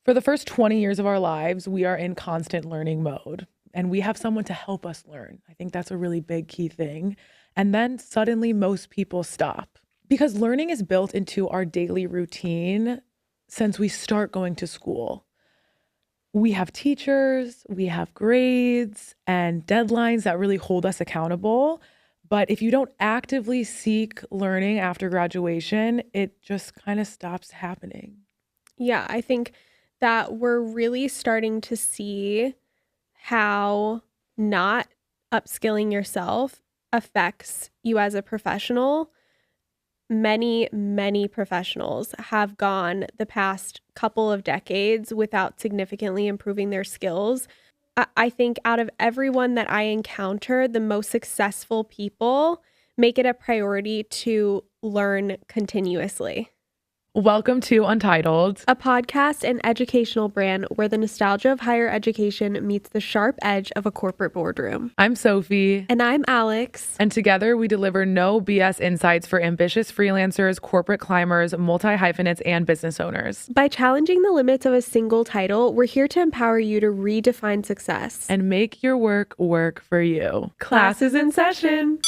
For the first 20 years of our lives, we are in constant learning mode and we have someone to help us learn. I think that's a really big key thing. And then suddenly most people stop because learning is built into our daily routine since we start going to school. We have teachers, we have grades and deadlines that really hold us accountable. But if you don't actively seek learning after graduation, it just kind of stops happening. Yeah, I think that we're really starting to see how not upskilling yourself affects you as a professional. Many professionals have gone the past couple of decades without significantly improving their skills. I think out of everyone that I encounter, the most successful people make it a priority to learn continuously. Welcome to Untitled, A podcast and educational brand where the nostalgia of higher education meets the sharp edge of a corporate boardroom. I'm Sophie. And I'm Alex. And together we deliver no BS insights for ambitious freelancers, corporate climbers, multi-hyphenates, and business owners. By challenging the limits of a single title, we're here to empower you to redefine success. And make your work work for you. Class is in session.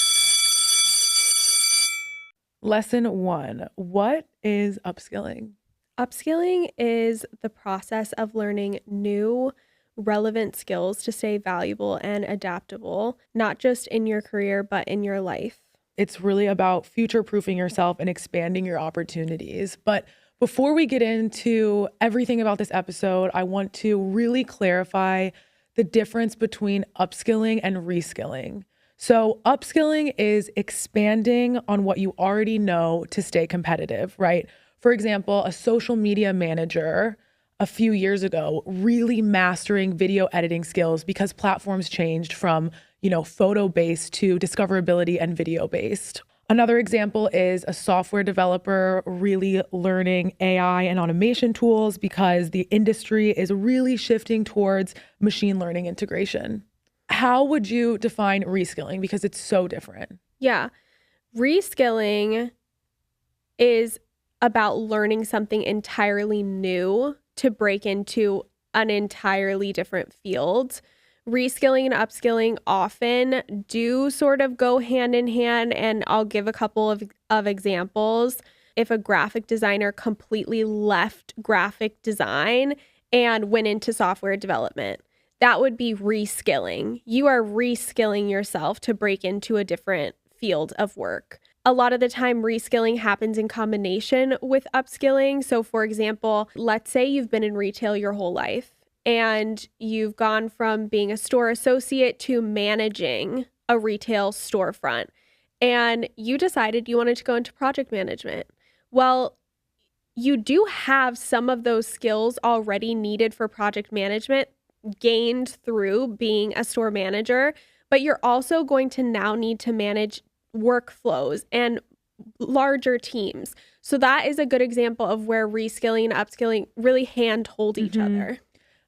Lesson 1. What is upskilling? Upskilling is the process of learning new, relevant skills to stay valuable and adaptable, not just in your career, but in your life. It's really about future-proofing yourself and expanding your opportunities. But before we get into everything about this episode, I want to really clarify the difference between upskilling and reskilling. So upskilling is expanding on what you already know to stay competitive, right? For example, a social media manager a few years ago really mastering video editing skills because platforms changed from, photo-based to discoverability and video-based. Another example is a software developer really learning AI and automation tools because the industry is really shifting towards machine learning integration. How would you define reskilling? Because it's so different. Yeah. Reskilling is about learning something entirely new to break into an entirely different field. Reskilling and upskilling often do sort of go hand in hand, and I'll give a couple of examples. If a graphic designer completely left graphic design and went into software development, that would be reskilling. You are reskilling yourself to break into a different field of work. A lot of the time, reskilling happens in combination with upskilling. So for example, let's say you've been in retail your whole life and you've gone from being a store associate to managing a retail storefront, and you decided you wanted to go into project management. Well, you do have some of those skills already needed for project management gained through being a store manager, but you're also going to now need to manage workflows and larger teams. So that is a good example of where reskilling and upskilling really handhold each other.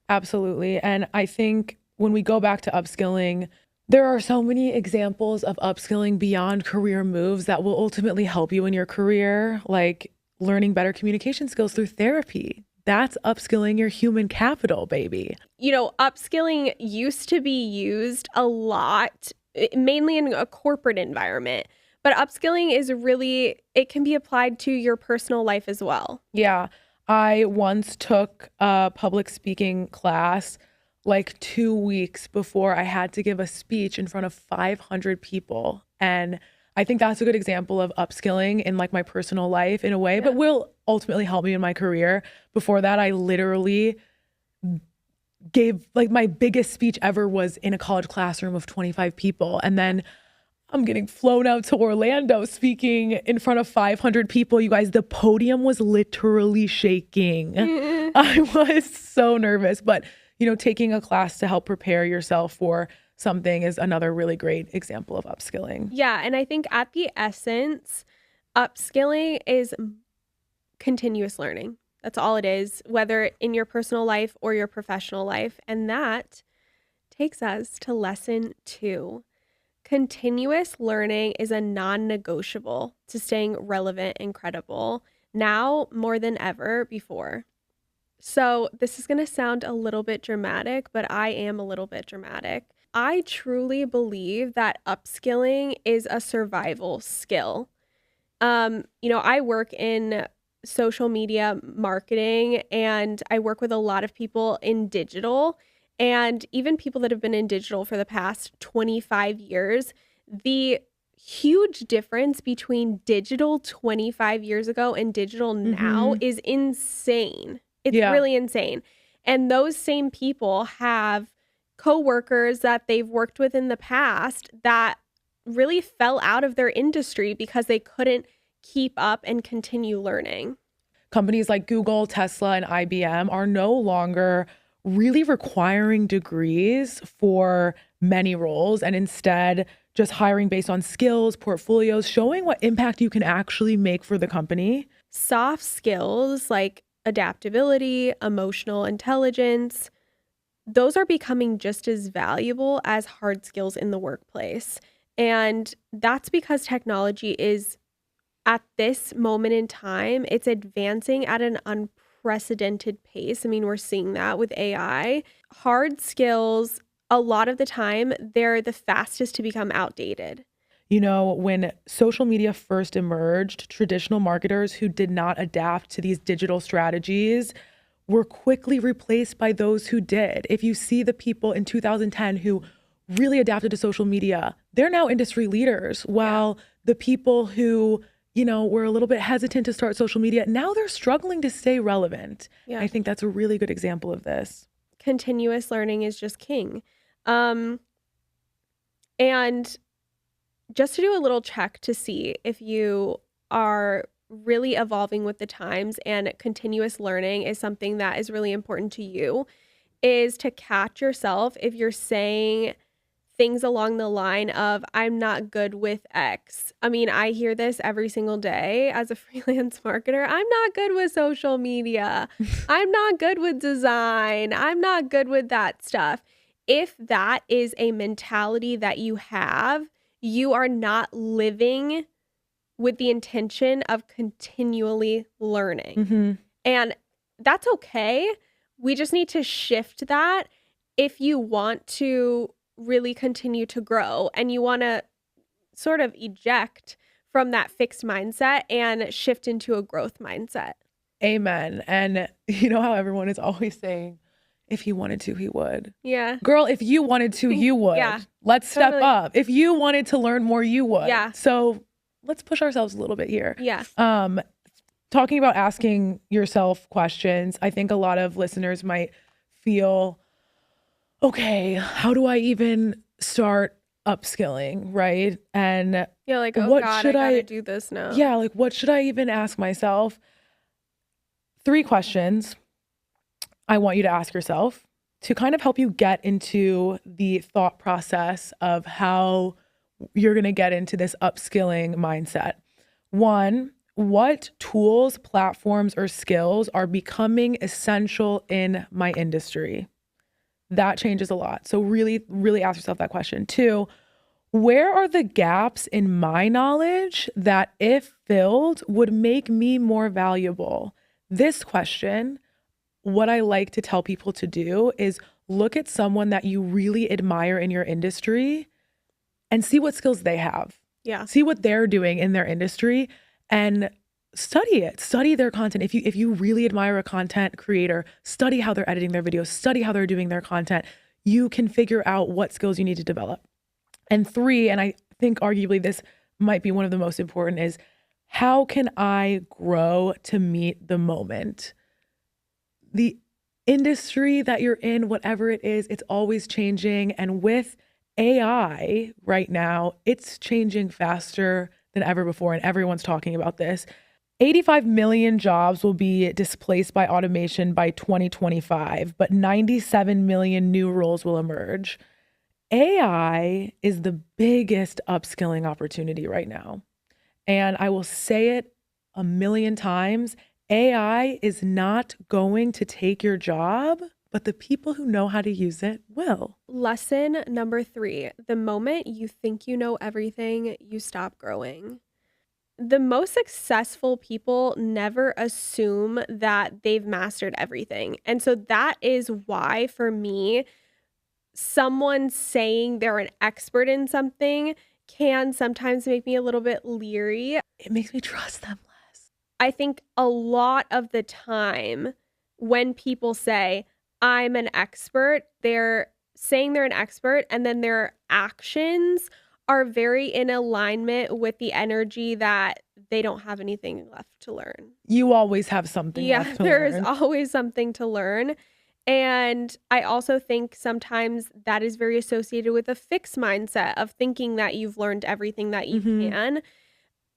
Absolutely. And I think when we go back to upskilling, there are so many examples of upskilling beyond career moves that will ultimately help you in your career, like learning better communication skills through therapy. That's upskilling your human capital, baby. Upskilling used to be used a lot, mainly in a corporate environment. But upskilling is really, it can be applied to your personal life as well. Yeah. I once took a public speaking class like 2 weeks before I had to give a speech in front of 500 people. And I think that's a good example of upskilling in like my personal life in a way, but will ultimately help me in my career. Before that, I literally gave like my biggest speech ever was in a college classroom of 25 people. And then I'm getting flown out to Orlando speaking in front of 500 people. You guys, the podium was literally shaking. I was so nervous, but taking a class to help prepare yourself for something is another really great example of upskilling. Yeah. And I think at the essence, upskilling is continuous learning. That's all it is, whether in your personal life or your professional life. And that takes us to lesson 2. Continuous learning is a non-negotiable to staying relevant and credible now more than ever before. So this is going to sound a little bit dramatic, but I am a little bit dramatic. I truly believe that upskilling is a survival skill. I work in social media marketing and I work with a lot of people in digital, and even people that have been in digital for the past 25 years. The huge difference between digital 25 years ago and digital now is insane. It's Yeah. really insane. And those same people have coworkers that they've worked with in the past that really fell out of their industry because they couldn't keep up and continue learning. Companies like Google, Tesla, and IBM are no longer really requiring degrees for many roles, and instead just hiring based on skills, portfolios, showing what impact you can actually make for the company. Soft skills like adaptability, emotional intelligence, those are becoming just as valuable as hard skills in the workplace. And that's because technology is, at this moment in time, it's advancing at an unprecedented pace. I mean, we're seeing that with AI. Hard skills, a lot of the time, they're the fastest to become outdated. You know, when social media first emerged, traditional marketers who did not adapt to these digital strategies were quickly replaced by those who did. If you see the people in 2010 who really adapted to social media, they're now industry leaders, while the people who were a little bit hesitant to start social media, now they're struggling to stay relevant. Yeah. I think that's a really good example of this. Continuous learning is just king. And just to do a little check to see if you are really evolving with the times and continuous learning is something that is really important to you, is to catch yourself if you're saying things along the line of, I'm not good with X. I mean, I hear this every single day as a freelance marketer. I'm not good with social media. I'm not good with design. I'm not good with that stuff. If that is a mentality that you have, you are not living with the intention of continually learning. And that's okay. We just need to shift that if you want to really continue to grow and you want to sort of eject from that fixed mindset and shift into a growth mindset. Amen. And you know how everyone is always saying, if he wanted to, he would. Yeah. Girl, if you wanted to, you would. Yeah, Let's step totally. up. If you wanted to learn more, you would. Yeah. So let's push ourselves a little bit here. Yeah. Talking about asking yourself questions, I think a lot of listeners might feel, okay, how do I even start upskilling, right? And you're like, oh what God, should I gotta do this now. Yeah, like what should I even ask myself? 3 questions I want you to ask yourself to kind of help you get into the thought process of how you're going to get into this upskilling mindset. 1, what tools, platforms, or skills are becoming essential in my industry? That changes a lot. So really, really ask yourself that question. 2, where are the gaps in my knowledge that, if filled, would make me more valuable? This question, what I like to tell people to do is look at someone that you really admire in your industry and see what skills they have. Yeah. See what they're doing in their industry and study it. Study their content. If you really admire a content creator, study how they're editing their videos, study how they're doing their content. You can figure out what skills you need to develop. And 3, and I think arguably this might be one of the most important, is how can I grow to meet the moment? The industry that you're in, whatever it is, it's always changing. And with AI right now, it's changing faster than ever before. And everyone's talking about this. 85 million jobs will be displaced by automation by 2025, but 97 million new roles will emerge. AI is the biggest upskilling opportunity right now. And I will say it a million times, AI is not going to take your job, but the people who know how to use it will. Lesson number 3, the moment you think you know everything, you stop growing. the most successful people never assume that they've mastered everything. And so that is why, for me, someone saying they're an expert in something can sometimes make me a little bit leery. It makes me trust them less. I think a lot of the time when people say, I'm an expert, they're saying they're an expert, and then their actions are very in alignment with the energy that they don't have anything left to learn. You always have something left to there is learn. always something to learn. And I also think sometimes that is very associated with a fixed mindset of thinking that you've learned everything that you can.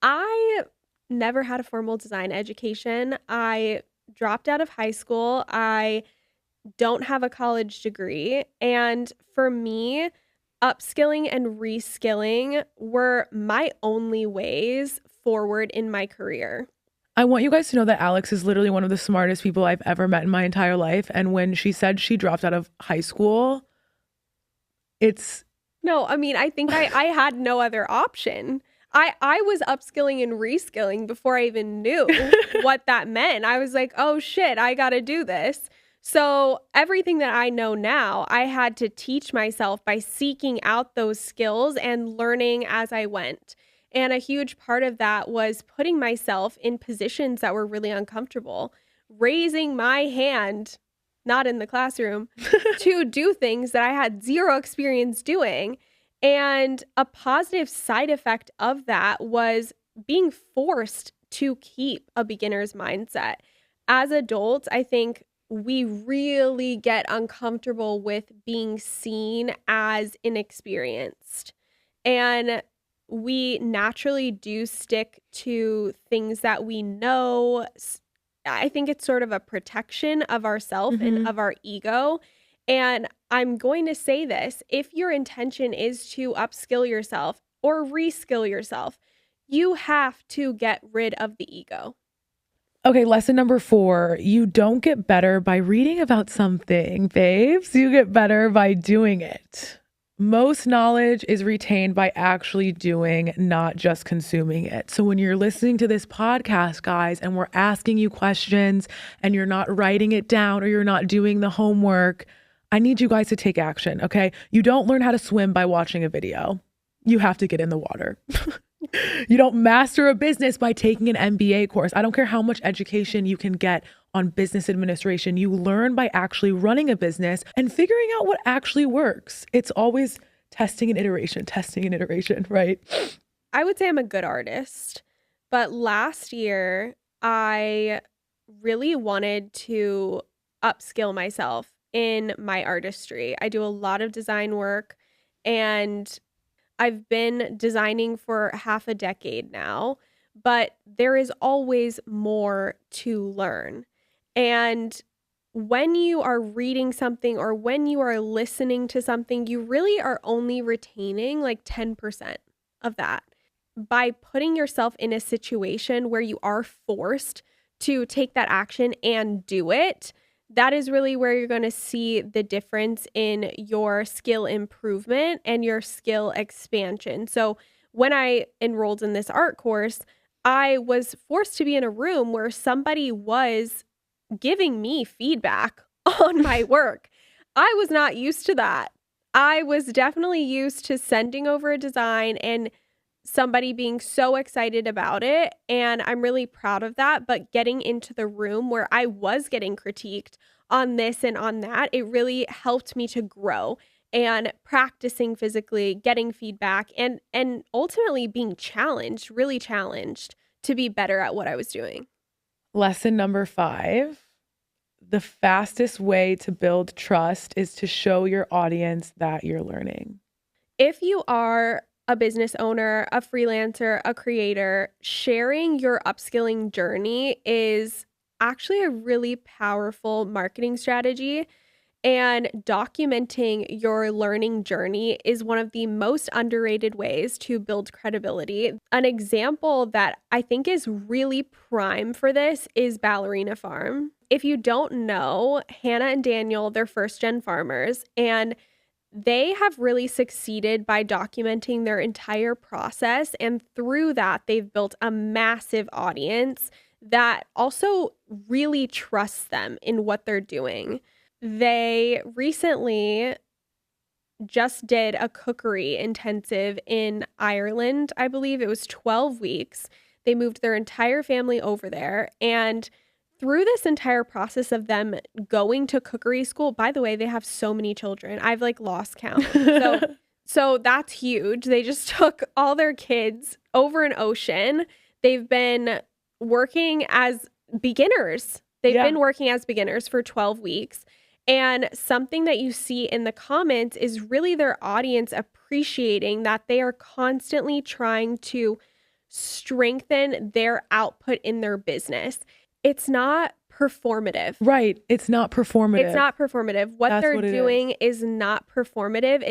I never had a formal design education. I dropped out of high school. I don't have a college degree. And for me, upskilling and reskilling were my only ways forward in my career. I want you guys to know that Alex is literally one of the smartest people I've ever met in my entire life. And when she said she dropped out of high school, No, I mean, I think I had no other option. I was upskilling and reskilling before I even knew what that meant. I was like, oh shit, I got to do this. So everything that I know now, I had to teach myself by seeking out those skills and learning as I went. And a huge part of that was putting myself in positions that were really uncomfortable, raising my hand, not in the classroom, to do things that I had zero experience doing. And a positive side effect of that was being forced to keep a beginner's mindset. As adults, I think we really get uncomfortable with being seen as inexperienced. And we naturally do stick to things that we know. I think it's sort of a protection of ourself and of our ego. And I'm going to say this, if your intention is to upskill yourself or reskill yourself, you have to get rid of the ego. Okay, lesson number 4, you don't get better by reading about something, babes. You get better by doing it. Most knowledge is retained by actually doing, not just consuming it. So when you're listening to this podcast, guys, and we're asking you questions and you're not writing it down or you're not doing the homework, I need you guys to take action, okay? You don't learn how to swim by watching a video. You have to get in the water. You don't master a business by taking an MBA course. I don't care how much education you can get on business administration. You learn by actually running a business and figuring out what actually works. It's always testing and iteration, right? I would say I'm a good artist, but last year I really wanted to upskill myself in my artistry. I do a lot of design work, and I've been designing for half a decade now, but there is always more to learn. And when you are reading something or when you are listening to something, you really are only retaining like 10% of that. By putting yourself in a situation where you are forced to take that action and do it, that is really where you're going to see the difference in your skill improvement and your skill expansion. So when I enrolled in this art course, I was forced to be in a room where somebody was giving me feedback on my work. I was not used to that. I was definitely used to sending over a design and somebody being so excited about it. And I'm really proud of that. But getting into the room where I was getting critiqued on this and on that, it really helped me to grow, and practicing physically, getting feedback, and ultimately being challenged, really challenged to be better at what I was doing. Lesson number 5, the fastest way to build trust is to show your audience that you're learning. If you are a business owner, a freelancer, a creator, sharing your upskilling journey is actually a really powerful marketing strategy. And documenting your learning journey is one of the most underrated ways to build credibility. An example that I think is really prime for this is Ballerina Farm. If you don't know, Hannah and Daniel, they're first-gen farmers, and they have really succeeded by documenting their entire process. And through that, they've built a massive audience that also really trusts them in what they're doing. They recently just did a cookery intensive in Ireland, I believe. It was 12 weeks. They moved their entire family over there. And through this entire process of them going to cookery school, by the way, they have so many children. I've like lost count. So that's huge. They just took all their kids over an ocean. They've been working as beginners. They've been working as beginners for 12 weeks. And something that you see in the comments is really their audience appreciating that they are constantly trying to strengthen their output in their business. It's not performative. Right. It's not performative. It's not performative. What they're doing is not performative.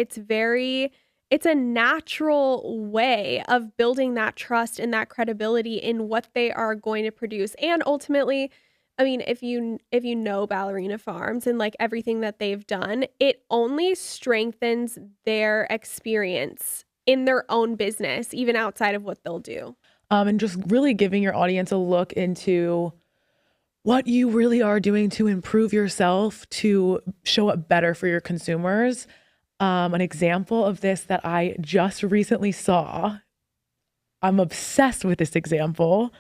It's a natural way of building that trust and that credibility in what they are going to produce. And ultimately, I mean, if you know Ballerina Farms and like everything that they've done, it only strengthens their experience in their own business, even outside of what they'll do. And just really giving your audience a look into what you really are doing to improve yourself, to show up better for your consumers. An example of this that I just recently saw, I'm obsessed with this example.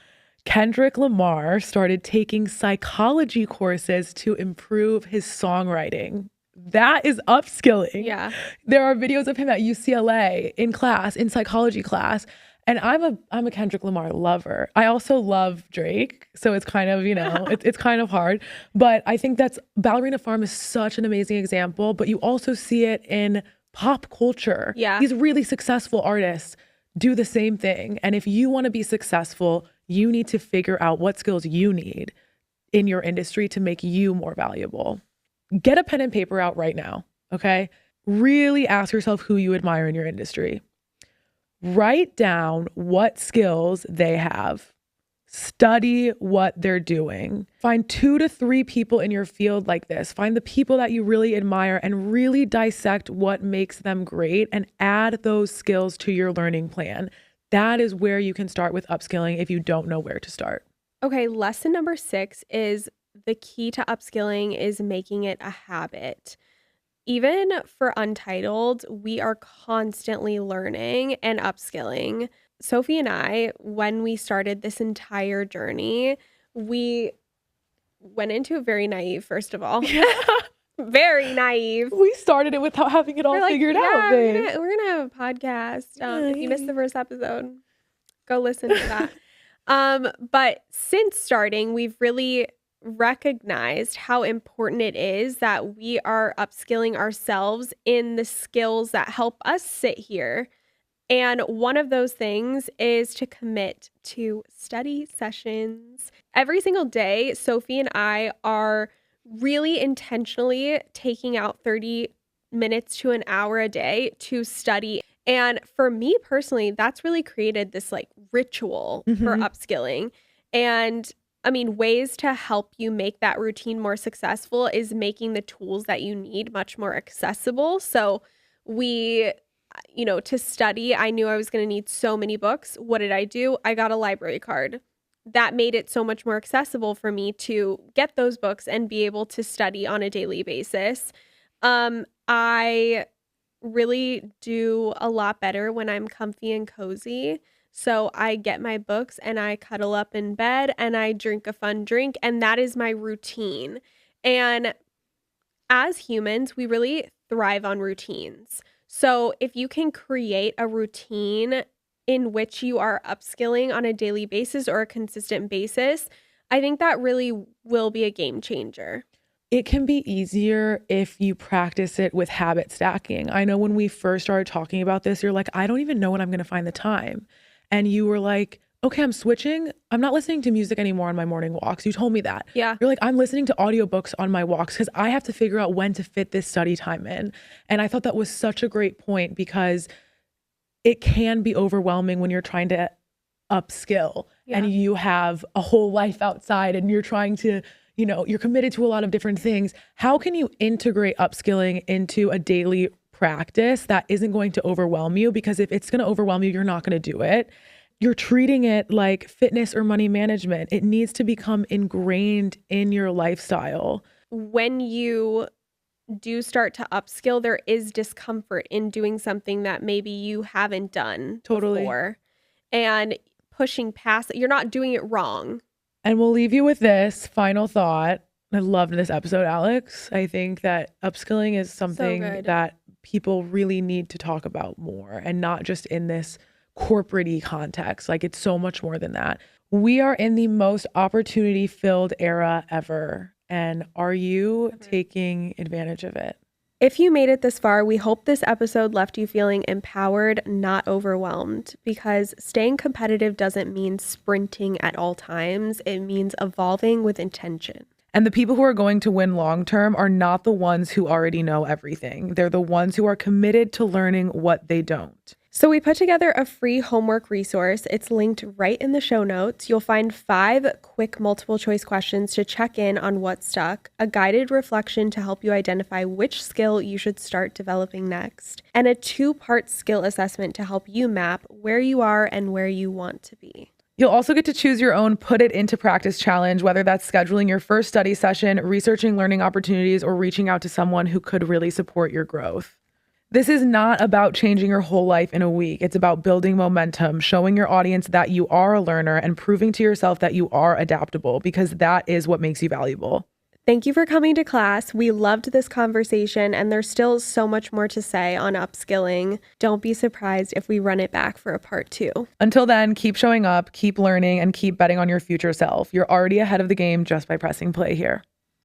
Kendrick Lamar started taking psychology courses to improve his songwriting. That is upskilling. Yeah. There are videos of him at UCLA in class, in psychology class. And I'm a Kendrick Lamar lover. I also love Drake. So it's kind of, it's kind of hard. But I think Ballerina Farm is such an amazing example. But you also see it in pop culture. Yeah. These really successful artists do the same thing. And if you want to be successful, you need to figure out what skills you need in your industry to make you more valuable. Get a pen and paper out right now, okay? Really ask yourself who you admire in your industry. Write down what skills they have. Study what they're doing. Find 2 to 3 people in your field like this. Find the people that you really admire and really dissect what makes them great and add those skills to your learning plan. That is where you can start with upskilling if you don't know where to start. Okay, lesson number 6 is the key to upskilling is making it a habit. Even for Untitled, we are constantly learning and upskilling. Sophie and I, when we started this entire journey, we went into it very naive, first of all. Yeah. Very naive. We started it without having it all figured out, babe. We're gonna have a podcast. If you missed the first episode, go listen to that. But since starting, we've really recognized how important it is that we are upskilling ourselves in the skills that help us sit here. And one of those things is to commit to study sessions. Every single day, Sophie and I are really intentionally taking out 30 minutes to an hour a day to study. And for me personally, that's really created this like ritual for upskilling. And I mean, ways to help you make that routine more successful is making the tools that you need much more accessible. So to study, I knew I was going to need so many books. What did I do? I got a library card. That made it so much more accessible for me to get those books and be able to study on a daily basis. I really do a lot better when I'm comfy and cozy. So I get my books and I cuddle up in bed and I drink a fun drink, and that is my routine. And as humans, we really thrive on routines. So if you can create a routine in which you are upskilling on a daily basis or a consistent basis, I think that really will be a game changer. It can be easier if you practice it with habit stacking. I know when we first started talking about this, you're like, I don't even know when I'm going to find the time. And you were like, okay, I'm switching. I'm not listening to music anymore on my morning walks. You told me that. Yeah. You're like, I'm listening to audiobooks on my walks because I have to figure out when to fit this study time in. And I thought that was such a great point because it can be overwhelming when you're trying to upskill and you have a whole life outside and you're trying to, you're committed to a lot of different things. How can you integrate upskilling into a daily practice that isn't going to overwhelm you, because if it's going to overwhelm you, you're not going to do it. You're treating it like fitness or money management. It needs to become ingrained in your lifestyle. When you do start to upskill, there is discomfort in doing something that maybe you haven't done before. And pushing past it, you're not doing it wrong. And we'll leave you with this final thought. I loved this episode, Alex. I think that upskilling is something that people really need to talk about more, and not just in this corporate-y context. Like, it's so much more than that. We are in the most opportunity-filled era ever. And are you taking advantage of it? If you made it this far, we hope this episode left you feeling empowered, not overwhelmed, because staying competitive doesn't mean sprinting at all times. It means evolving with intention. And the people who are going to win long-term are not the ones who already know everything. They're the ones who are committed to learning what they don't. So we put together a free homework resource. It's linked right in the show notes. You'll find 5 quick multiple choice questions to check in on what stuck, a guided reflection to help you identify which skill you should start developing next, and a 2-part skill assessment to help you map where you are and where you want to be. You'll also get to choose your own put it into practice challenge, whether that's scheduling your first study session, researching learning opportunities, or reaching out to someone who could really support your growth. This is not about changing your whole life in a week. It's about building momentum, showing your audience that you are a learner, and proving to yourself that you are adaptable, because that is what makes you valuable. Thank you for coming to class. We loved this conversation, and there's still so much more to say on upskilling. Don't be surprised if we run it back for a part 2. Until then, keep showing up, keep learning, and keep betting on your future self. You're already ahead of the game just by pressing play here.